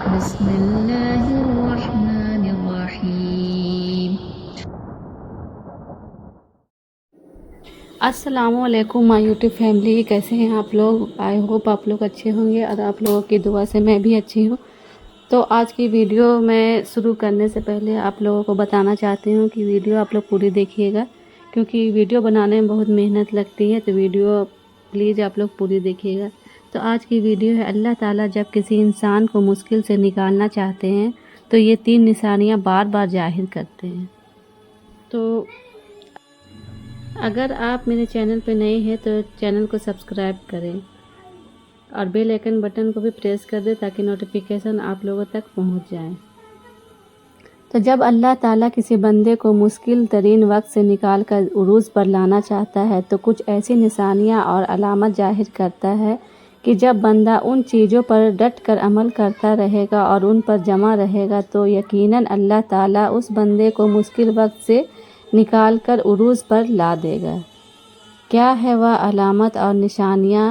بسم اللہ الرحمن الرحیم۔ السلام علیکم مائی یوٹیوب فیملی، کیسے ہیں آپ لوگ؟ آئی ہوپ آپ لوگ اچھے ہوں گے اور آپ لوگوں کی دعا سے میں بھی اچھی ہوں۔ تو آج کی ویڈیو میں شروع کرنے سے پہلے آپ لوگوں کو بتانا چاہتی ہوں کہ ویڈیو آپ لوگ پوری دیکھیے گا، کیونکہ ویڈیو بنانے میں بہت محنت لگتی ہے، تو ویڈیو پلیز آپ لوگ پوری دیکھیے گا۔ تو آج کی ویڈیو ہے، اللہ تعالیٰ جب کسی انسان کو مشکل سے نکالنا چاہتے ہیں تو یہ 3 نشانیاں بار بار ظاہر کرتے ہیں۔ تو اگر آپ میرے چینل پہ نئے ہیں تو چینل کو سبسکرائب کریں اور بیل آئکن بٹن کو بھی پریس کر دیں تاکہ نوٹیفیکیشن آپ لوگوں تک پہنچ جائیں۔ تو جب اللہ تعالیٰ کسی بندے کو مشکل ترین وقت سے نکال کر عروج پر لانا چاہتا ہے تو کچھ ایسی نشانیاں اور علامت ظاہر کرتا ہے کہ جب بندہ ان چیزوں پر ڈٹ کر عمل کرتا رہے گا اور ان پر جمع رہے گا تو یقیناً اللہ تعالیٰ اس بندے کو مشکل وقت سے نکال کر عروج پر لا دے گا۔ کیا ہے وہ علامت اور نشانیاں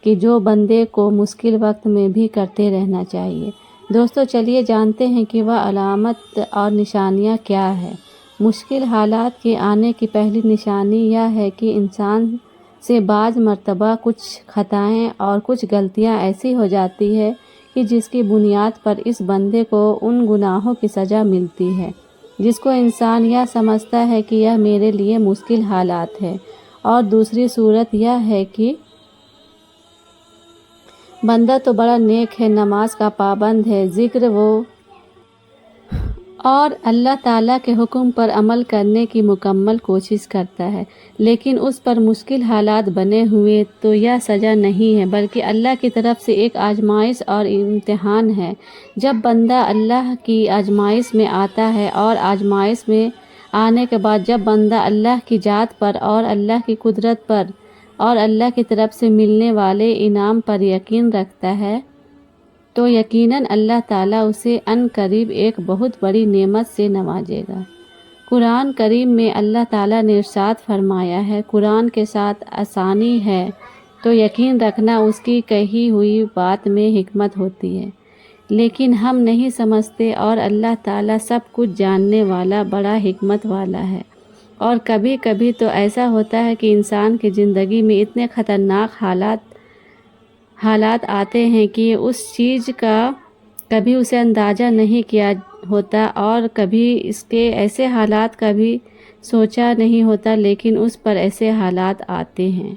کہ جو بندے کو مشکل وقت میں بھی کرتے رہنا چاہیے؟ دوستو چلیے جانتے ہیں کہ وہ علامت اور نشانیاں کیا ہے۔ مشکل حالات کے آنے کی پہلی نشانی یہ ہے کہ انسان سے بعض مرتبہ کچھ خطائیں اور کچھ غلطیاں ایسی ہو جاتی ہے کہ جس کی بنیاد پر اس بندے کو ان گناہوں کی سزا ملتی ہے جس کو انسان یہ سمجھتا ہے کہ یہ میرے لیے مشکل حالات ہے، اور دوسری صورت یہ ہے کہ بندہ تو بڑا نیک ہے، نماز کا پابند ہے، ذکر اور اللہ تعالیٰ کے حکم پر عمل کرنے کی مکمل کوشش کرتا ہے، لیکن اس پر مشکل حالات بنے ہوئے تو یہ سزا نہیں ہے بلکہ اللہ کی طرف سے ایک آزمائش اور امتحان ہے۔ جب بندہ اللہ کی آزمائش میں آتا ہے اور آزمائش میں آنے کے بعد جب بندہ اللہ کی ذات پر اور اللہ کی قدرت پر اور اللہ کی طرف سے ملنے والے انعام پر یقین رکھتا ہے تو یقیناً اللہ تعالیٰ اسے عن قریب ایک بہت بڑی نعمت سے نوازے گا۔ قرآن کریم میں اللہ تعالیٰ نے ارشاد فرمایا ہے، قرآن کے ساتھ آسانی ہے تو یقین رکھنا اس کی کہی ہوئی بات میں حکمت ہوتی ہے، لیکن ہم نہیں سمجھتے، اور اللہ تعالیٰ سب کچھ جاننے والا بڑا حکمت والا ہے۔ اور کبھی کبھی تو ایسا ہوتا ہے کہ انسان کی زندگی میں اتنے خطرناک حالات آتے ہیں کہ اس چیز کا کبھی اسے اندازہ نہیں کیا ہوتا اور کبھی اس کے ایسے حالات کا بھی سوچا نہیں ہوتا، لیکن اس پر ایسے حالات آتے ہیں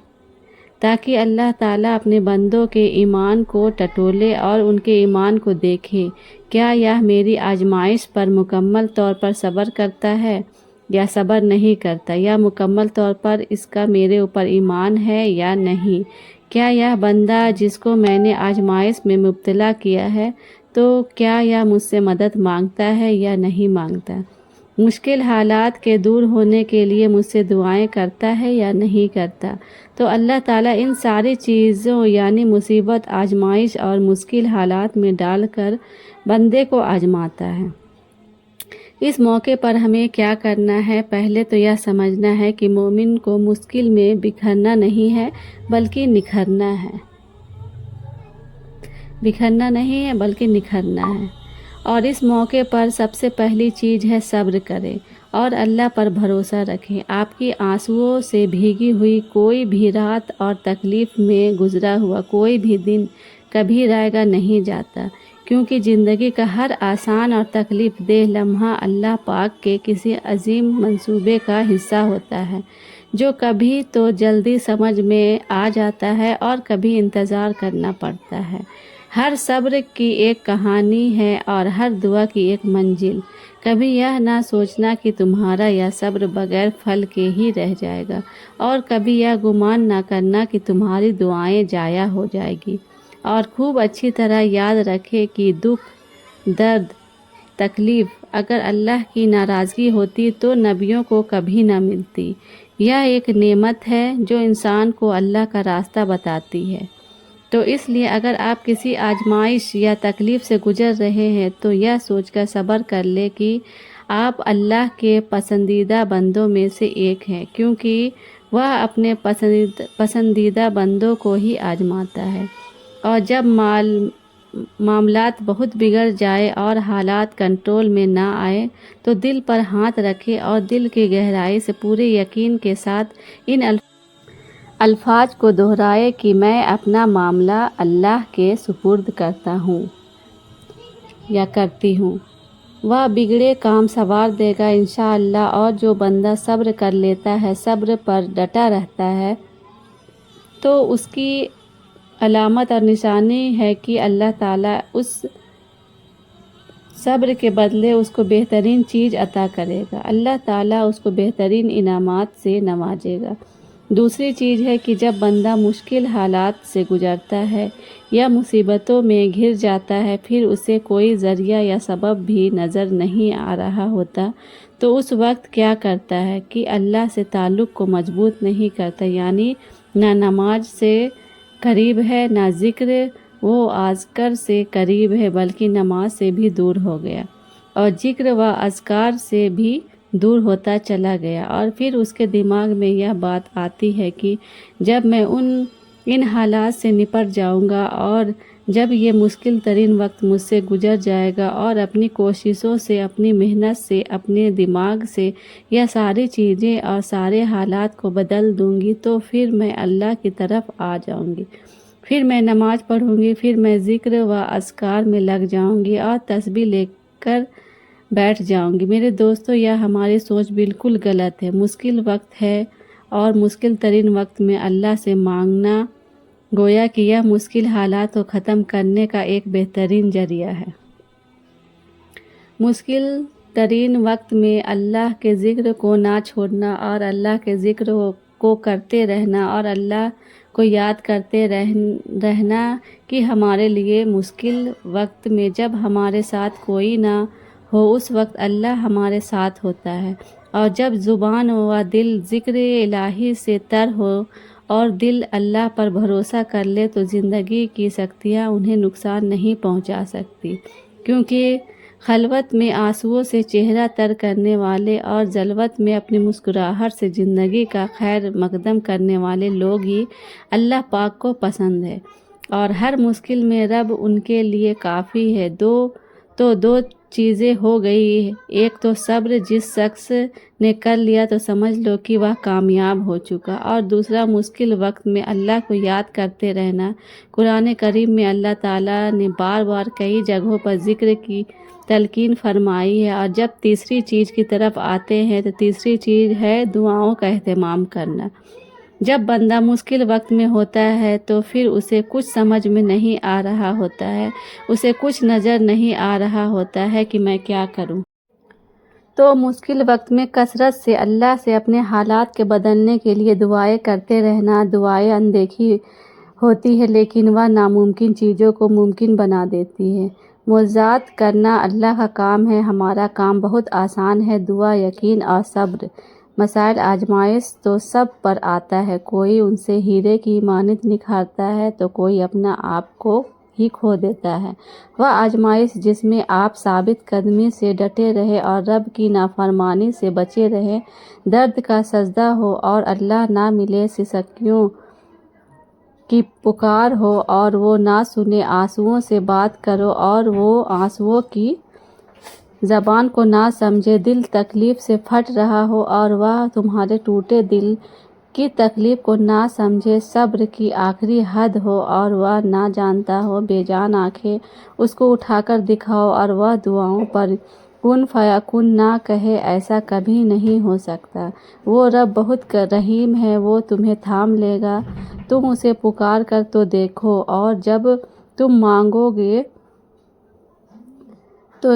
تاکہ اللہ تعالیٰ اپنے بندوں کے ایمان کو ٹٹولے اور ان کے ایمان کو دیکھے، کیا یہ میری آزمائش پر مکمل طور پر صبر کرتا ہے یا صبر نہیں کرتا، یا مکمل طور پر اس کا میرے اوپر ایمان ہے یا نہیں، کیا یہ بندہ جس کو میں نے آزمائش میں مبتلا کیا ہے تو کیا یہ مجھ سے مدد مانگتا ہے یا نہیں مانگتا، مشکل حالات کے دور ہونے کے لیے مجھ سے دعائیں کرتا ہے یا نہیں کرتا۔ تو اللہ تعالیٰ ان ساری چیزوں یعنی مصیبت، آزمائش اور مشکل حالات میں ڈال کر بندے کو آزماتا ہے۔ اس موقع پر ہمیں کیا کرنا ہے؟ پہلے تو یہ سمجھنا ہے کہ مومن کو مشکل میں بکھرنا نہیں ہے بلکہ نکھرنا ہے، بکھرنا نہیں ہے بلکہ نکھرنا ہے، اور اس موقع پر سب سے پہلی چیز ہے صبر کریں اور اللہ پر بھروسہ رکھیں۔ آپ کی آنسوؤں سے بھیگی ہوئی کوئی بھی رات اور تکلیف میں گزرا ہوا کوئی بھی دن کبھی رائے گا نہیں جاتا، کیونکہ زندگی کا ہر آسان اور تکلیف دہ لمحہ اللہ پاک کے کسی عظیم منصوبے کا حصہ ہوتا ہے جو کبھی تو جلدی سمجھ میں آ جاتا ہے اور کبھی انتظار کرنا پڑتا ہے۔ ہر صبر کی ایک کہانی ہے اور ہر دعا کی ایک منزل۔ کبھی یہ نہ سوچنا کہ تمہارا یہ صبر بغیر پھل کے ہی رہ جائے گا، اور کبھی یہ گمان نہ کرنا کہ تمہاری دعائیں ضائع ہو جائے گی، اور خوب اچھی طرح یاد رکھے کہ دکھ، درد، تکلیف اگر اللہ کی ناراضگی ہوتی تو نبیوں کو کبھی نہ ملتی۔ یہ ایک نعمت ہے جو انسان کو اللہ کا راستہ بتاتی ہے۔ تو اس لیے اگر آپ کسی آزمائش یا تکلیف سے گزر رہے ہیں تو یہ سوچ کر صبر کر لیں کہ آپ اللہ کے پسندیدہ بندوں میں سے ایک ہیں، کیونکہ وہ اپنے پسندیدہ بندوں کو ہی آزماتا ہے۔ اور جب معاملات بہت بگڑ جائے اور حالات کنٹرول میں نہ آئے تو دل پر ہاتھ رکھے اور دل کی گہرائی سے پورے یقین کے ساتھ ان الفاظ کو دہرائے کہ میں اپنا معاملہ اللہ کے سپرد کرتا ہوں یا کرتی ہوں، وہ بگڑے کام سنوار دے گا انشاءاللہ۔ اور جو بندہ صبر کر لیتا ہے، صبر پر ڈٹا رہتا ہے، تو اس کی علامت اور نشانی ہے کہ اللہ تعالیٰ اس صبر کے بدلے اس کو بہترین چیز عطا کرے گا، اللہ تعالیٰ اس کو بہترین انعامات سے نوازے گا۔ دوسری چیز ہے کہ جب بندہ مشکل حالات سے گزرتا ہے یا مصیبتوں میں گھر جاتا ہے، پھر اسے کوئی ذریعہ یا سبب بھی نظر نہیں آ رہا ہوتا، تو اس وقت کیا کرتا ہے کہ اللہ سے تعلق کو مضبوط نہیں کرتا، یعنی نہ نماز سے قریب ہے، نہ ذکر و اذکار سے قریب ہے، بلکہ نماز سے بھی دور ہو گیا اور ذکر و اذکار سے بھی دور ہوتا چلا گیا۔ اور پھر اس کے دماغ میں یہ بات آتی ہے کہ جب میں ان حالات سے نپٹ جاؤں گا اور جب یہ مشکل ترین وقت مجھ سے گزر جائے گا اور اپنی کوششوں سے، اپنی محنت سے، اپنے دماغ سے یہ ساری چیزیں اور سارے حالات کو بدل دوں گی، تو پھر میں اللہ کی طرف آ جاؤں گی، پھر میں نماز پڑھوں گی، پھر میں ذکر و اذکار میں لگ جاؤں گی اور تسبیح لے کر بیٹھ جاؤں گی۔ میرے دوستو، یہ ہماری سوچ بالکل غلط ہے۔ مشکل وقت ہے اور مشکل ترین وقت میں اللہ سے مانگنا گویا کہ یہ مشکل حالات کو ختم کرنے کا ایک بہترین ذریعہ ہے۔ مشکل ترین وقت میں اللہ کے ذکر کو نہ چھوڑنا اور اللہ کے ذکر کو کرتے رہنا اور اللہ کو یاد کرتے رہنا کہ ہمارے لیے مشکل وقت میں جب ہمارے ساتھ کوئی نہ ہو، اس وقت اللہ ہمارے ساتھ ہوتا ہے، اور جب زبان و دل ذکر الہی سے تر ہو اور دل اللہ پر بھروسہ کر لے، تو زندگی کی سختیاں انہیں نقصان نہیں پہنچا سکتی، کیونکہ خلوت میں آنسوؤں سے چہرہ تر کرنے والے اور جلوت میں اپنی مسکراہٹ سے زندگی کا خیر مقدم کرنے والے لوگ ہی اللہ پاک کو پسند ہے، اور ہر مشکل میں رب ان کے لیے کافی ہے۔ دو چیزیں ہو گئی، ایک تو صبر، جس شخص نے کر لیا تو سمجھ لو کہ وہ کامیاب ہو چکا، اور دوسرا مشکل وقت میں اللہ کو یاد کرتے رہنا۔ قرآن کریم میں اللہ تعالیٰ نے بار بار کئی جگہوں پر ذکر کی تلقین فرمائی ہے، اور جب تیسری چیز کی طرف آتے ہیں تو تیسری چیز ہے دعاؤں کا اہتمام کرنا۔ جب بندہ مشکل وقت میں ہوتا ہے تو پھر اسے کچھ سمجھ میں نہیں آ رہا ہوتا ہے، اسے کچھ نظر نہیں آ رہا ہوتا ہے کہ میں کیا کروں، تو مشکل وقت میں کثرت سے اللہ سے اپنے حالات کے بدلنے کے لیے دعائیں کرتے رہنا۔ دعائیں اندیکھی ہوتی ہے لیکن وہ ناممکن چیزوں کو ممکن بنا دیتی ہے۔ معجزات کرنا اللہ کا کام ہے، ہمارا کام بہت آسان ہے۔ دعا، یقین اور صبر۔ مسائل آزمائش تو سب پر آتا ہے، کوئی ان سے ہیرے کی مانند نکھارتا ہے تو کوئی اپنا آپ کو ہی کھو دیتا ہے۔ وہ آزمائش جس میں آپ ثابت قدمی سے ڈٹے رہے اور رب کی نافرمانی سے بچے رہے، درد کا سجدہ ہو اور اللہ نہ ملے، سسکیوں کی پکار ہو اور وہ نہ سنے، آنسوؤں سے بات کرو اور وہ آنسوؤں کی زبان کو نہ سمجھے، دل تکلیف سے پھٹ رہا ہو اور وہ تمہارے ٹوٹے دل کی تکلیف کو نہ سمجھے، صبر کی آخری حد ہو اور وہ نہ جانتا ہو، بے جان آنکھیں اس کو اٹھا کر دکھاؤ اور وہ دعاؤں پر کن فیکون نہ کہے، ایسا کبھی نہیں ہو سکتا۔ وہ رب بہت رحیم ہے، وہ تمہیں تھام لے گا، تم اسے پکار کر تو دیکھو، اور جب تم مانگو گے تو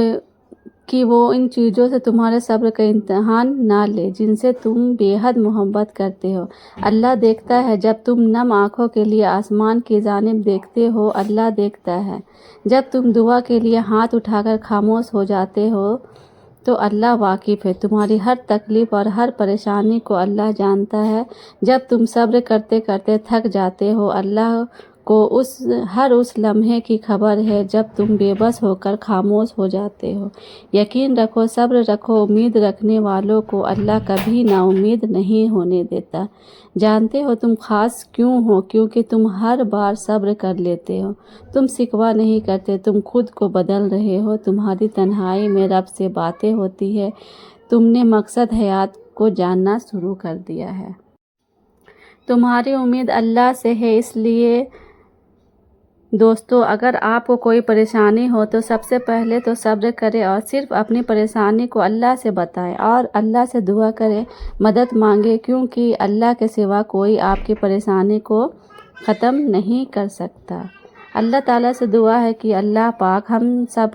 کہ وہ ان چیزوں سے تمہارے صبر کا امتحان نہ لے جن سے تم بے حد محبت کرتے ہو۔ اللہ دیکھتا ہے، جب تم نم آنکھوں کے لیے آسمان کی جانب دیکھتے ہو، اللہ دیکھتا ہے۔ جب تم دعا کے لیے ہاتھ اٹھا کر خاموش ہو جاتے ہو تو اللہ واقف ہے، تمہاری ہر تکلیف اور ہر پریشانی کو اللہ جانتا ہے۔ جب تم صبر کرتے کرتے تھک جاتے ہو، اللہ کو ہر اس لمحے کی خبر ہے جب تم بے بس ہو کر خاموش ہو جاتے ہو۔ یقین رکھو، صبر رکھو، امید رکھنے والوں کو اللہ کبھی نا امید نہیں ہونے دیتا۔ جانتے ہو تم خاص کیوں ہو؟ کیونکہ تم ہر بار صبر کر لیتے ہو۔ تم شکوہ نہیں کرتے، تم خود کو بدل رہے ہو۔ تمہاری تنہائی میں رب سے باتیں ہوتی ہے، تم نے مقصد حیات کو جاننا شروع کر دیا ہے۔ تمہاری امید اللہ سے ہے۔ اس لیے دوستو، اگر آپ کو کوئی پریشانی ہو تو سب سے پہلے تو صبر کریں اور صرف اپنی پریشانی کو اللہ سے بتائیں اور اللہ سے دعا کریں، مدد مانگیں، کیونکہ اللہ کے سوا کوئی آپ کی پریشانی کو ختم نہیں کر سکتا۔ اللہ تعالیٰ سے دعا ہے کہ اللہ پاک ہم سب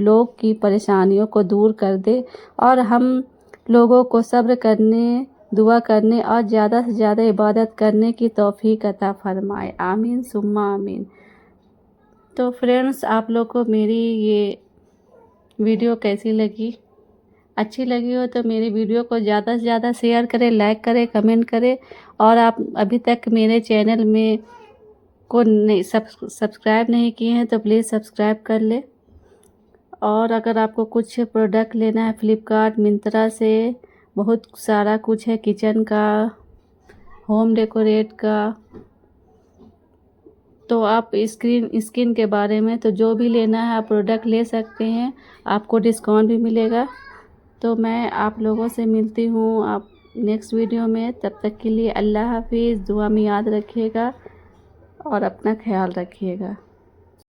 لوگ کی پریشانیوں کو دور کر دے اور ہم لوگوں کو صبر کرنے، دعا کرنے اور زیادہ سے زیادہ عبادت کرنے کی توفیق عطا فرمائے۔ آمین ثم آمین۔ تو فرینڈس، آپ لوگ کو میری یہ ویڈیو کیسی لگی؟ اچھی لگی ہو تو میری ویڈیو کو زیادہ سے زیادہ شیئر کریں، لائک کریں، کمنٹ کریں، اور آپ ابھی تک میرے چینل میں کو سبسکرائب نہیں کیے ہیں تو پلیز سبسکرائب کر لیں۔ اور اگر آپ کو کچھ پروڈکٹ لینا ہے فلپکارٹ، منترا سے بہت سارا کچھ ہے، کچن کا، ہوم ڈیکوریٹ کا، تو آپ اسکن کے بارے میں تو جو بھی لینا ہے آپ پروڈکٹ لے سکتے ہیں، آپ کو ڈسکاؤنٹ بھی ملے گا۔ تو میں آپ لوگوں سے ملتی ہوں آپ نیکسٹ ویڈیو میں، تب تک کے لیے اللہ حافظ۔ دعا میں یاد رکھیے گا اور اپنا خیال رکھیے گا۔